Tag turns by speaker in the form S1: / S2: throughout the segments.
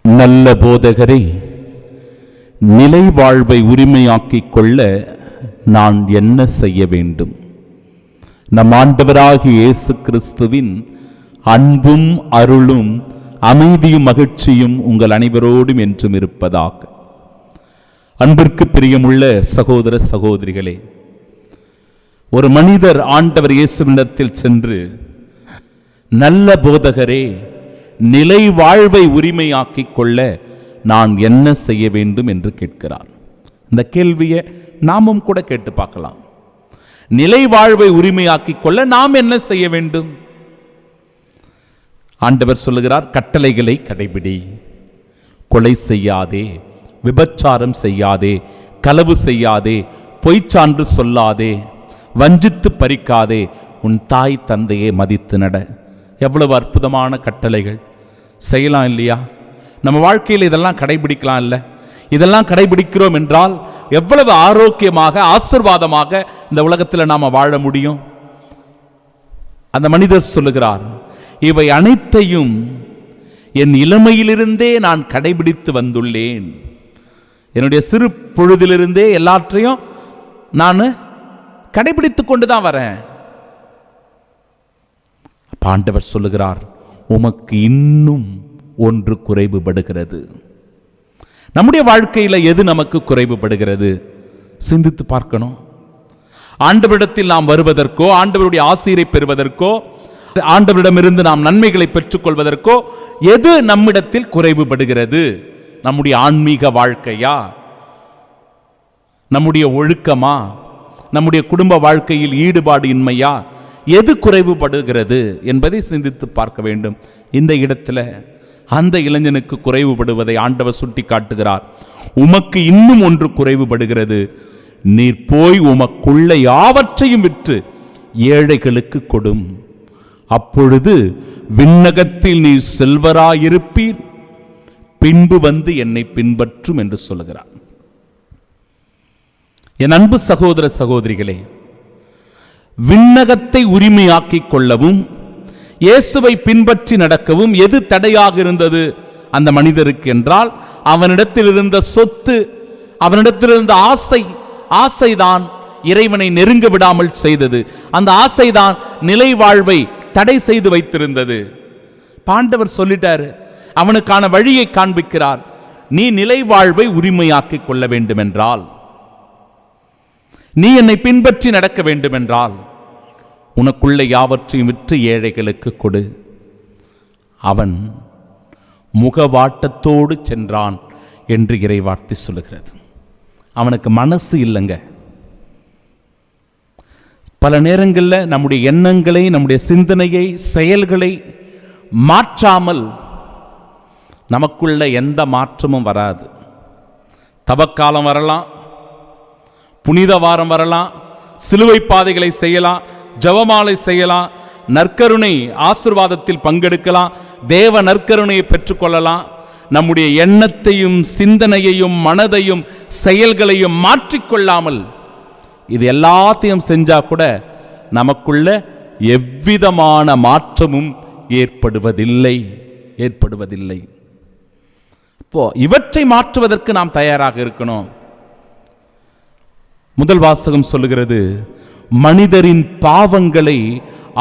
S1: நல்ல போதகரே, நிலை வாழ்வை உரிமையாக்கிக் கொள்ள நான் என்ன செய்ய வேண்டும்? நம் ஆண்டவராகிய இயேசு கிறிஸ்துவின் அன்பும் அருளும் அமைதியும் மகிழ்ச்சியும் உங்கள் அனைவரோடும் என்றும் இருப்பதாக. அன்பிற்கு பிரியமுள்ள சகோதர சகோதரிகளே, ஒரு மனிதர் ஆண்டவர் இயேசுவினிடத்தில் சென்று, நல்ல போதகரே, நிலை வாழ்வை உரிமையாக்கிக் கொள்ள நான் என்ன செய்ய வேண்டும் என்று கேட்கிறார். இந்த கேள்வியை நாமும் கூட கேட்டு பார்க்கலாம். நிலை வாழ்வை உரிமையாக்கிக் கொள்ள நாம் என்ன செய்ய வேண்டும்? ஆண்டவர் சொல்லுகிறார், கட்டளைகளை கடைபிடி, கொலை செய்யாதே, விபச்சாரம் செய்யாதே, களவு செய்யாதே, பொய்ச்சான்று சொல்லாதே, வஞ்சித்து பறிக்காதே, உன் தாய் தந்தையை மதித்து நட. எவ்வளவு அற்புதமான கட்டளைகள்! செய்யலாம் இல்லையா? நம்ம வாழ்க்கையில் இதெல்லாம் கடைபிடிக்கலாம் இல்லை? இதெல்லாம் கடைபிடிக்கிறோம் என்றால் எவ்வளவு ஆரோக்கியமாக ஆசீர்வாதமாக இந்த உலகத்தில் நாம் வாழ முடியும். அந்த மனிதர் சொல்லுகிறார், இவை அனைத்தையும் என் இளமையிலிருந்தே நான் கடைபிடித்து வந்துள்ளேன். என்னுடைய சிறு பொழுதிலிருந்தே எல்லாற்றையும் நான் கடைபிடித்து கொண்டு தான் வரேன். ஆண்டவர் சொல்லுகிறார், உமக்கு இன்னும் ஒன்று குறைவுபடுகிறது. நம்முடைய வாழ்க்கையில் எது நமக்கு குறைவுபடுகிறது? சிந்தித்து பார்க்கணும். ஆண்டவரிடத்தில் நாம் வருவதற்கோ, ஆண்டவருடைய ஆசீரை பெறுவதற்கோ, ஆண்டவரிடமிருந்து நாம் நன்மைகளை பெற்றுக்கொள்வதற்கோ எது நம்மிடத்தில் குறைவுபடுகிறது? நம்முடைய ஆன்மீக வாழ்க்கையா? நம்முடைய ஒழுக்கமா? நம்முடைய குடும்ப வாழ்க்கையில் ஈடுபாடு இன்மையா? எது குறைவுபடுகிறது என்பதை சிந்தித்து பார்க்க வேண்டும். இந்த இடத்துல அந்த இளைஞனுக்கு குறைவுபடுவதை ஆண்டவர் சுட்டி காட்டுகிறார். உமக்கு இன்னும் ஒன்று குறைவுபடுகிறது. நீர் போய் உமக்குள்ள யாவற்றையும் விற்று ஏழைகளுக்கு கொடும், அப்பொழுது விண்ணகத்தில் நீர் செல்வராயிருப்பீர், பின்பு வந்து என்னை பின்பற்றும் என்று சொல்லுகிறார். என் அன்பு சகோதர சகோதரிகளே, விண்ணகத்தை உரிமையாக்கிக் கொள்ளவும் இயேசுவை பின்பற்றி நடக்கவும் எது தடையாக இருந்தது அந்த மனிதருக்கு என்றால், அவனிடத்தில் இருந்த சொத்து, அவனிடத்தில் இருந்த ஆசைதான் இறைவனை நெருங்க விடாமல் செய்தது. அந்த ஆசைதான் நிலை வாழ்வை தடை செய்து வைத்திருந்தது. ஆண்டவர் சொல்லிட்டாரு, அவனுக்கான வழியை காண்பிக்கிறார். நீ நிலை வாழ்வை உரிமையாக்கிக் கொள்ள வேண்டும் என்றால், நீ என்னை பின்பற்றி நடக்க வேண்டும் என்றால், உனக்குள்ள யாவற்றையும் விற்று ஏழைகளுக்கு கொடு. அவன் முகவாட்டத்தோடு சென்றான் என்று இறைவார்த்தை சொல்லுகிறது. அவனுக்கு மனசு இல்லைங்க. பல நேரங்களில் நம்முடைய எண்ணங்களை, நம்முடைய சிந்தனையை, செயல்களை மாற்றாமல் நமக்குள்ள எந்த மாற்றமும் வராது. தவக்காலம் வரலாம், புனித வாரம் வரலாம், சிலுவை பாதைகளை செய்யலாம், ஜெபமாலை செய்யலாம், நற்கருணை ஆசீர்வாதத்தில் பங்கெடுக்கலாம், தேவ நற்கருணையை பெற்றுக்கொள்ளலாம். நம்முடைய எண்ணத்தையும் சிந்தனையையும் மனதையும் செயல்களையும் மாற்றிக்கொள்ளாமல் இது எல்லாத்தையும் செஞ்சா கூட நமக்குள்ள எவ்விதமான மாற்றமும் ஏற்படுவதில்லை. இப்போ இவற்றை மாற்றுவதற்கு நாம் தயாராக இருக்கணும். முதல் வாசகம் சொல்லுகிறது, மனிதரின் பாவங்களை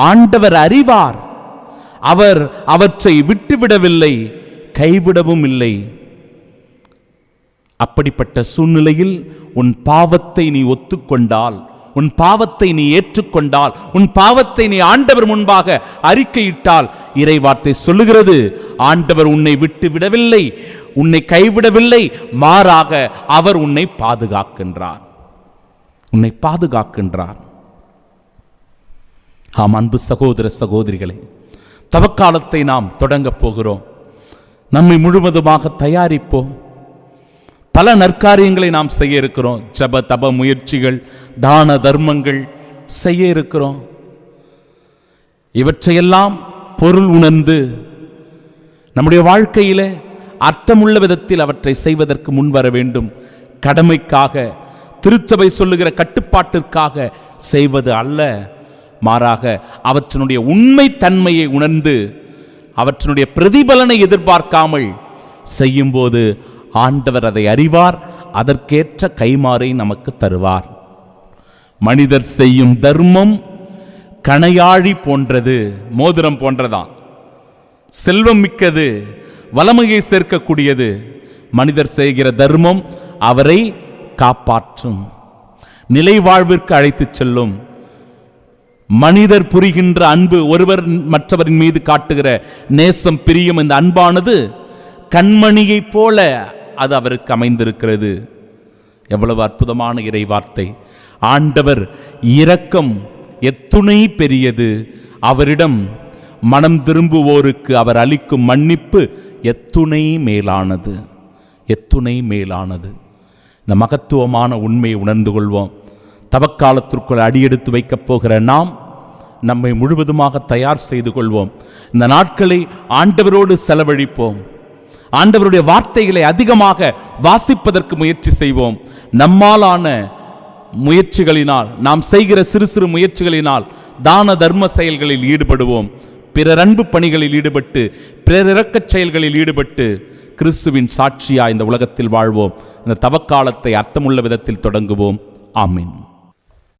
S1: ஆண்டவர் அறிவார், அவர் அவற்றை விட்டுவிடவில்லை, கைவிடவும் இல்லை. அப்படிப்பட்ட சூழ்நிலையில் உன் பாவத்தை நீ ஒத்துக்கொண்டால், உன் பாவத்தை நீ ஏற்றுக்கொண்டால், உன் பாவத்தை நீ ஆண்டவர் முன்பாக அறிக்கையிட்டால், இறைவார்த்தை சொல்லுகிறது, ஆண்டவர் உன்னை விட்டு விடவில்லை, உன்னை கைவிடவில்லை, மாறாக அவர் உன்னை பாதுகாக்கின்றார். ஆம், அன்பு சகோதர சகோதரிகளே, தவக்காலத்தை நாம் தொடங்க போகிறோம். நம்மை முழுவதுமாக தயாரிப்போம். பல நற்காரியங்களை நாம் செய்ய இருக்கிறோம். ஜப தப முயற்சிகள், தான தர்மங்கள் செய்ய இருக்கிறோம். இவற்றையெல்லாம் பொருள் உணர்ந்து நம்முடைய வாழ்க்கையில அர்த்தமுள்ள விதத்தில் அவற்றை செய்வதற்கு முன்வர வேண்டும். கடமைக்காக, திருச்சபை சொல்லுகிற கட்டுப்பாட்டிற்காக செய்வது அல்ல, மாறாக அவற்றினுடைய உண்மை தன்மையை உணர்ந்து அவற்றினுடைய பிரதிபலனை எதிர்பார்க்காமல் செய்யும்போது ஆண்டவர் அதை அறிவார், அதற்கேற்ற கைமாறை நமக்கு தருவார். மனிதர் செய்யும் தர்மம் கணையாழி போன்றது, மோதிரம் போன்றதான், செல்வம் மிக்கது, வளமையை சேர்க்கக்கூடியது. மனிதர் செய்கிற தர்மம் அவரை காப்பாற்றும், நிலை வாழ்விற்கு அழைத்துச் செல்லும். மனிதர் புரிகின்ற அன்பு, ஒருவர் மற்றவரின் மீது காட்டுகிற நேசம், பிரியம், இந்த அன்பானது கண்மணியைப் போல அது அவருக்கு அமைந்திருக்கிறது. எவ்வளவு அற்புதமான இறை வார்த்தை! ஆண்டவர் இரக்கம் எத்துணை பெரியது, அவரிடம் மனம் திரும்புவோருக்கு அவர் அளிக்கும் மன்னிப்பு எத்துணை மேலானது, எத்துணை மேலானது. இந்த மகத்துவமான உண்மையை உணர்ந்து கொள்வோம். தவக்காலத்திற்குள் அடியெடுத்து வைக்கப் போகிற நாம் நம்மை முழுவதுமாக தயார் செய்து கொள்வோம். இந்த நாட்களை ஆண்டவரோடு செலவழிப்போம். ஆண்டவருடைய வார்த்தைகளை அதிகமாக வாசிப்பதற்கு முயற்சி செய்வோம். நம்மாலான முயற்சிகளினால், நாம் செய்கிற சிறு சிறு முயற்சிகளினால் தான தர்ம செயல்களில் ஈடுபடுவோம். பிறர் அன்பு பணிகளில் ஈடுபட்டு, பிறரிறக்கச் செயல்களில் ஈடுபட்டு கிறிஸ்துவின் சாட்சியா இந்த உலகத்தில் வாழ்வோம். இந்த தவக்காலத்தை அர்த்தமுள்ள விதத்தில் தொடங்குவோம். ஆமீன்.